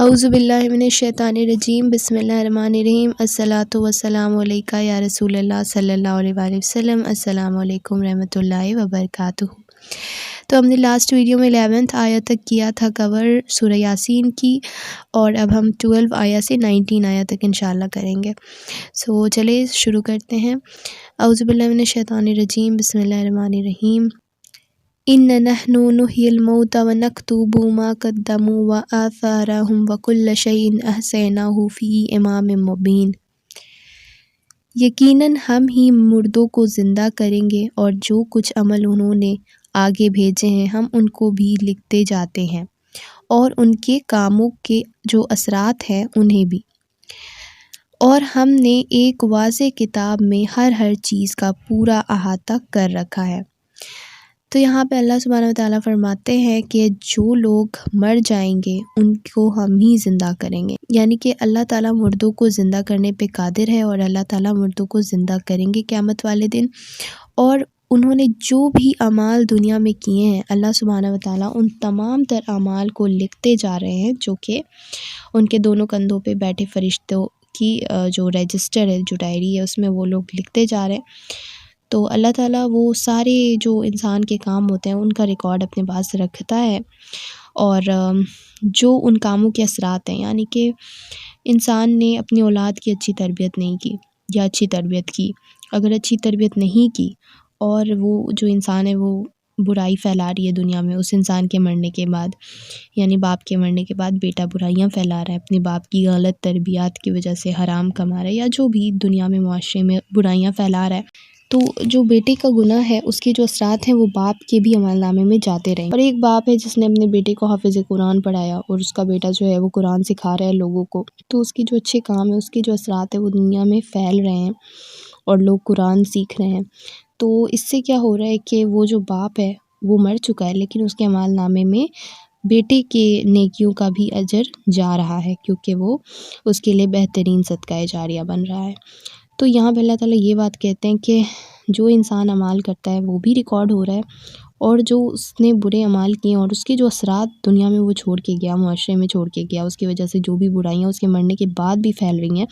اعوذ باللہ من الشیطان الرجیم بسم اللہ الرحمن الرحیم الصلاۃ والسلام علیکہ یا رسول اللہ صلی اللہ علیہ وآلہ وسلم۔ السلام علیکم رحمۃ اللہ وبرکاتہ۔ تو ہم نے لاسٹ ویڈیو میں 11 آیت تک کیا تھا کور سورہ یاسین کی، اور اب ہم 12 آیت سے 19 آیت تک انشاءاللہ کریں گے۔ چلے شروع کرتے ہیں۔ اعوذ باللہ من الشیطان الرجیم بسم اللہ الرحمن الرحیم۔ إِنَّ نَحْنُ نُحْيِي الْمَوْتَى وَنَكْتُبُ مَا قَدَّمُوا وَآثَارَهُمْ وَكُلَّ شَيْءٍ أَحْصَيْنَاهُ فِي إِمَامٍ مُّبِينٍ۔ یقیناً ہم ہی مردوں کو زندہ کریں گے، اور جو کچھ عمل انہوں نے آگے بھیجے ہیں ہم ان کو بھی لکھتے جاتے ہیں، اور ان کے کاموں کے جو اثرات ہیں انہیں بھی، اور ہم نے ایک واضح کتاب میں ہر چیز کا پورا احاطہ کر رکھا ہے۔ تو یہاں پہ اللہ سبحانہ وتعالیٰ فرماتے ہیں کہ جو لوگ مر جائیں گے ان کو ہم ہی زندہ کریں گے، یعنی کہ اللہ تعالیٰ مردوں کو زندہ کرنے پہ قادر ہے، اور اللہ تعالیٰ مردوں کو زندہ کریں گے قیامت والے دن۔ اور انہوں نے جو بھی اعمال دنیا میں کیے ہیں اللہ سبحانہ وتعالیٰ ان تمام تر اعمال کو لکھتے جا رہے ہیں، جو کہ ان کے دونوں کندھوں پہ بیٹھے فرشتوں کی جو رجسٹر ہے، جو ڈائری ہے، اس میں وہ لوگ لکھتے جا رہے ہیں۔ تو اللہ تعالیٰ وہ سارے جو انسان کے کام ہوتے ہیں ان کا ریکارڈ اپنے پاس رکھتا ہے، اور جو ان کاموں کے اثرات ہیں، یعنی کہ انسان نے اپنی اولاد کی اچھی تربیت نہیں کی یا اچھی تربیت کی، اگر اچھی تربیت نہیں کی اور وہ جو انسان ہے وہ برائی پھیلا رہی ہے دنیا میں، اس انسان کے مرنے کے بعد، یعنی باپ کے مرنے کے بعد بیٹا برائیاں پھیلا رہا ہے، اپنے باپ کی غلط تربیات کی وجہ سے حرام کما رہا ہے، یا جو بھی دنیا میں معاشرے میں برائیاں پھیلا رہا ہے، تو جو بیٹے کا گناہ ہے اس کے جو اثرات ہیں وہ باپ کے بھی عمل نامے میں جاتے رہیں۔ اور ایک باپ ہے جس نے اپنے بیٹے کو حافظ قرآن پڑھایا، اور اس کا بیٹا جو ہے وہ قرآن سکھا رہا ہے لوگوں کو، تو اس کی جو اچھے کام ہے، اس کے جو اثرات ہیں وہ دنیا میں پھیل رہے ہیں، اور لوگ قرآن سیکھ رہے ہیں۔ تو اس سے کیا ہو رہا ہے کہ وہ جو باپ ہے وہ مر چکا ہے، لیکن اس کے عمل نامے میں بیٹے کے نیکیوں کا بھی اجر جا رہا ہے، کیونکہ وہ اس کے لیے بہترین صدقہ جاریہ بن رہا ہے۔ تو یہاں پہ اللہ تعالیٰ یہ بات کہتے ہیں کہ جو انسان اعمال کرتا ہے وہ بھی ریکارڈ ہو رہا ہے، اور جو اس نے برے اعمال کیے اور اس کے جو اثرات دنیا میں وہ چھوڑ کے گیا، معاشرے میں چھوڑ کے گیا، اس کی وجہ سے جو بھی برائیاں اس کے مرنے کے بعد بھی پھیل رہی ہیں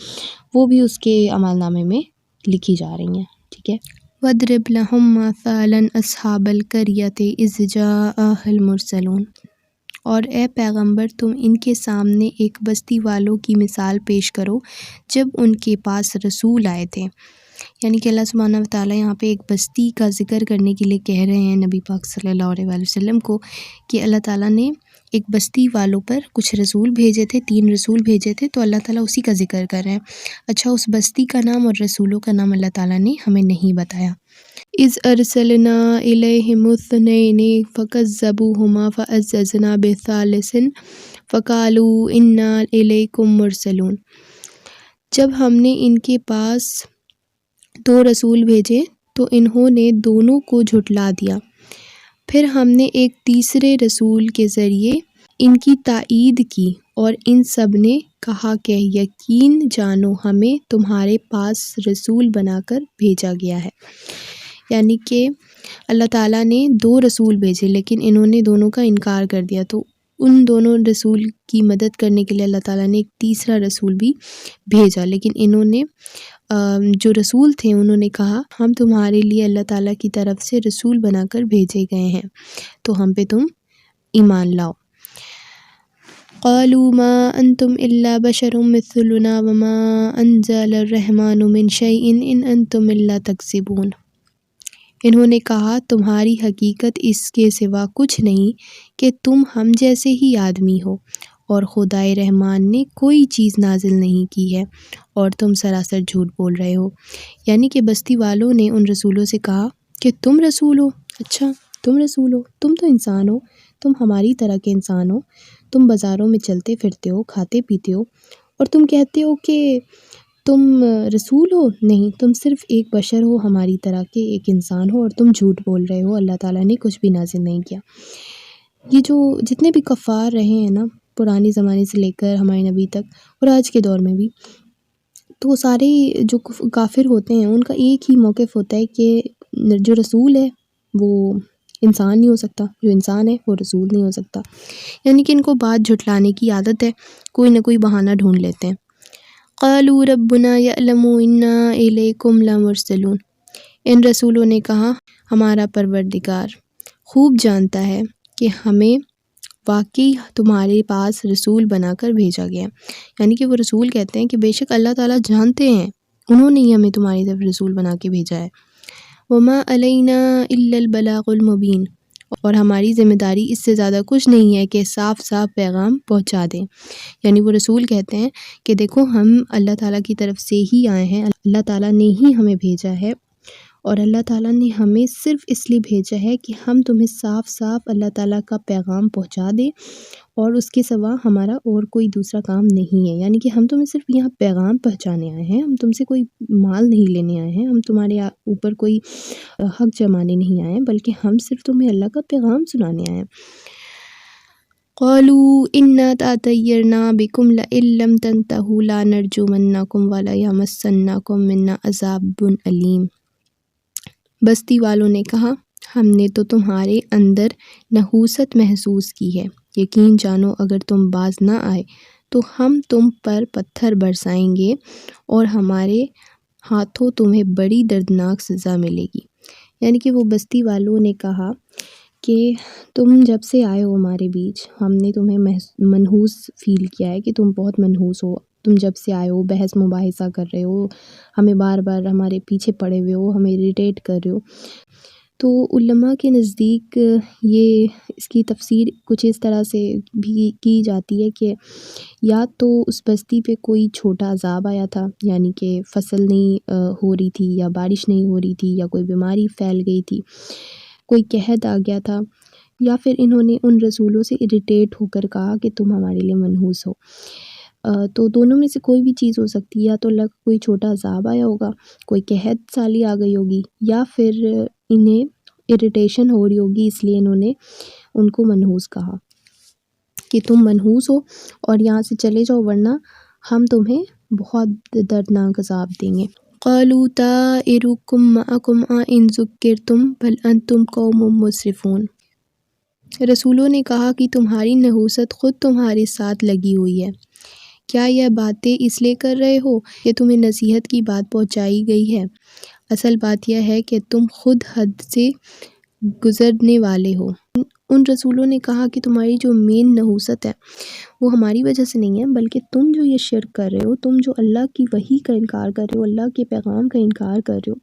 وہ بھی اس کے عمل نامے میں لکھی جا رہی ہیں، ٹھیک ہے۔ وَاضْرِبْ لَهُم مَّثَلًا أَصْحَابَ الْقَرْيَةِ إِذْ جَاءَهَا الْمُرْسَلُونَ۔ اور اے پیغمبر تم ان کے سامنے ایک بستی والوں کی مثال پیش کرو جب ان کے پاس رسول آئے تھے، یعنی کہ اللہ سبحانہ وتعالیٰ یہاں پہ ایک بستی کا ذکر کرنے کے لیے کہہ رہے ہیں نبی پاک صلی اللہ علیہ وآلہ وسلم کو، کہ اللہ تعالیٰ نے ایک بستی والوں پر کچھ رسول بھیجے تھے، 3 رسول بھیجے تھے، تو اللہ تعالیٰ اسی کا ذکر کر رہے ہیں۔ اچھا، اس بستی کا نام اور رسولوں کا نام اللہ تعالیٰ نے ہمیں نہیں بتایا۔ اِذْ أَرْسَلْنَا إِلَيْهِمُ اثْنَيْنِ فَكَذَّبُوهُمَا فَعَزَّزْنَا بِثَالِثٍ فَقَالُوا إِنَّا إِلَيْكُمْ مُرْسَلُونَ۔ جب ہم نے ان کے پاس 2 رسول بھیجے تو انہوں نے دونوں کو جھٹلا دیا، پھر ہم نے ایک تیسرے رسول کے ذریعے ان کی تائید کی، اور ان سب نے کہا کہ یقین جانو ہمیں تمہارے پاس رسول بنا کر بھیجا گیا ہے، یعنی کہ اللہ تعالیٰ نے 2 رسول بھیجے لیکن انہوں نے دونوں کا انکار کر دیا، تو ان دونوں رسول کی مدد کرنے کے لیے اللہ تعالیٰ نے ایک تیسرا رسول بھی بھیجا، لیکن انہوں نے جو رسول تھے انہوں نے کہا ہم تمہارے لیے اللہ تعالیٰ کی طرف سے رسول بنا کر بھیجے گئے ہیں، تو ہم پہ تم ایمان لاؤ۔ قالوا ما انتم الا بشر مثلنا وما انزل الرحمن من شيء ان انتم الا تكذبون۔ انہوں نے کہا تمہاری حقیقت اس کے سوا کچھ نہیں کہ تم ہم جیسے ہی آدمی ہو، اور خدائے رحمان نے کوئی چیز نازل نہیں کی ہے، اور تم سراسر جھوٹ بول رہے ہو۔ یعنی کہ بستی والوں نے ان رسولوں سے کہا کہ تم رسول ہو؟ اچھا تم رسول ہو، تم تو انسان ہو، تم ہماری طرح کے انسان ہو، تم بازاروں میں چلتے پھرتے ہو، کھاتے پیتے ہو، اور تم کہتے ہو کہ تم رسول ہو؟ نہیں، تم صرف ایک بشر ہو، ہماری طرح کے ایک انسان ہو، اور تم جھوٹ بول رہے ہو، اللہ تعالیٰ نے کچھ بھی نازل نہیں کیا۔ یہ جو جتنے بھی کفار رہے ہیں نا پرانے زمانے سے لے کر ہمارے نبی تک اور آج کے دور میں بھی، تو سارے جو کافر ہوتے ہیں ان کا ایک ہی موقف ہوتا ہے کہ جو رسول ہے وہ انسان نہیں ہو سکتا، جو انسان ہے وہ رسول نہیں ہو سکتا۔ یعنی کہ ان کو بات جھٹلانے کی عادت ہے، کوئی نہ کوئی بہانہ ڈھونڈ لیتے ہیں۔ قالوا ربنا یعلم انا الیکم لمرسلون، ان رسولوں نے کہا ہمارا پروردگار خوب جانتا ہے کہ ہمیں واقعی تمہارے پاس رسول بنا کر بھیجا گیا۔ یعنی کہ وہ رسول کہتے ہیں کہ بے شک اللہ تعالیٰ جانتے ہیں، انہوں نے ہی ہمیں تمہاری طرف رسول بنا کے بھیجا ہے۔ وما علینا الا البلاغ المبین، اور ہماری ذمہ داری اس سے زیادہ کچھ نہیں ہے کہ صاف صاف پیغام پہنچا دیں۔ یعنی وہ رسول کہتے ہیں کہ دیکھو ہم اللہ تعالیٰ کی طرف سے ہی آئے ہیں، اللہ تعالیٰ نے ہی ہمیں بھیجا ہے، اور اللہ تعالیٰ نے ہمیں صرف اس لیے بھیجا ہے کہ ہم تمہیں صاف صاف اللہ تعالیٰ کا پیغام پہنچا دیں، اور اس کے سوا ہمارا اور کوئی دوسرا کام نہیں ہے۔ یعنی کہ ہم تمہیں صرف یہاں پیغام پہنچانے آئے ہیں، ہم تم سے کوئی مال نہیں لینے آئے ہیں، ہم تمہارے اوپر کوئی حق جمانے نہیں آئے ہیں، بلکہ ہم صرف تمہیں اللہ کا پیغام سنانے آئے ہیں۔ قالوا انا تطیرنا بکم لئن لم تنتہوا لنرجمنکم ولیمسنکم منا عذاب علیم، بستی والوں نے کہا ہم نے تو تمہارے اندر نحوست محسوس کی ہے، یقین جانو اگر تم باز نہ آئے تو ہم تم پر پتھر برسائیں گے اور ہمارے ہاتھوں تمہیں بڑی دردناک سزا ملے گی۔ یعنی کہ وہ بستی والوں نے کہا کہ تم جب سے آئے ہو ہمارے بیچ، ہم نے تمہیں منحوس فیل کیا ہے کہ تم بہت منحوس ہو، تم جب سے آئے ہو بحث مباحثہ کر رہے ہو، ہمیں بار بار ہمارے پیچھے پڑے ہوئے ہو، ہمیں اریٹیٹ کر رہے ہو۔ تو علماء کے نزدیک یہ اس کی تفسیر کچھ اس طرح سے بھی کی جاتی ہے کہ یا تو اس بستی پہ کوئی چھوٹا عذاب آیا تھا، یعنی کہ فصل نہیں ہو رہی تھی، یا بارش نہیں ہو رہی تھی، یا کوئی بیماری پھیل گئی تھی، کوئی قحط آ گیا تھا، یا پھر انہوں نے ان رسولوں سے اریٹیٹ ہو کر کہا کہ تم ہمارے لیے منحوس ہو۔ تو دونوں میں سے کوئی بھی چیز ہو سکتی ہے، یا تو اللہ کا کوئی چھوٹا عذاب آیا ہوگا، کوئی قحط سالی آ گئی ہوگی، یا پھر انہیں اریٹیشن ہو رہی ہوگی، اس لیے انہوں نے ان کو منحوس کہا کہ تم منحوس ہو اور یہاں سے چلے جاؤ، ورنہ ہم تمہیں بہت دردناک عذاب دیں گے۔ قالوا طائرکم معکم ان ذکرتم بل انتم قوم مسرفون، رسولوں نے کہا کہ تمہاری نحوست خود تمہارے ساتھ لگی ہوئی ہے، کیا یہ باتیں اس لیے کر رہے ہو کہ تمہیں نصیحت کی بات پہنچائی گئی ہے؟ اصل بات یہ ہے کہ تم خود حد سے گزرنے والے ہو۔ ان رسولوں نے کہا کہ تمہاری جو مین نحوست ہے وہ ہماری وجہ سے نہیں ہے، بلکہ تم جو یہ شرک کر رہے ہو، تم جو اللہ کی وحی کا انکار کر رہے ہو، اللہ کے پیغام کا انکار کر رہے ہو،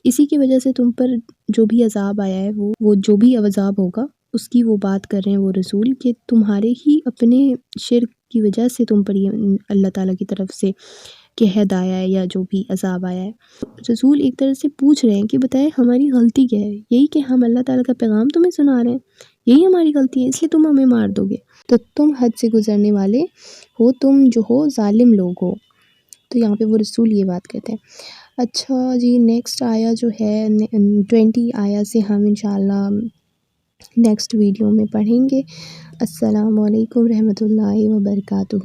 اسی کی وجہ سے تم پر جو بھی عذاب آیا ہے، وہ جو بھی عذاب ہوگا اس کی وہ بات کر رہے ہیں وہ رسول، کہ تمہارے ہی اپنے شرک کی وجہ سے تم پر یہ اللہ تعالیٰ کی طرف سے قحط آیا ہے یا جو بھی عذاب آیا ہے۔ رسول ایک طرح سے پوچھ رہے ہیں کہ بتائیں ہماری غلطی کیا ہے؟ یہی کہ ہم اللہ تعالیٰ کا پیغام تمہیں سنا رہے ہیں، یہی ہماری غلطی ہے، اس لیے تم ہمیں مار دو گے؟ تو تم حد سے گزرنے والے ہو، تم جو ہو ظالم لوگ ہو۔ تو یہاں پہ وہ رسول یہ بات کہتے ہیں۔ اچھا جی، نیکسٹ آیا جو ہے 20 آیا سے ہم انشاءاللہ نیکسٹ ویڈیو میں پڑھیں گے۔ السلام علیکم رحمۃ اللہ وبرکاتہ۔